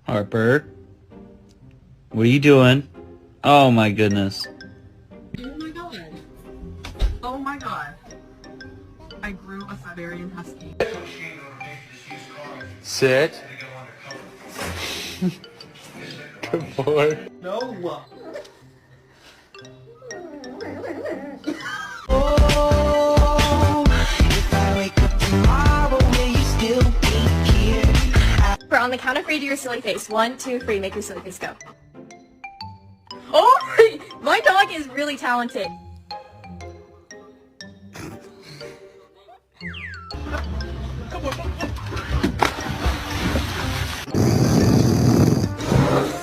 Harper, what are you doing? Oh my goodness. Oh my god. Oh my god. I grew a Siberian Husky. Sit. Good boy. No. On the count of three, do your silly face. 1, 2, 3. Make your silly face go. Oh, my dog is really talented. Come on.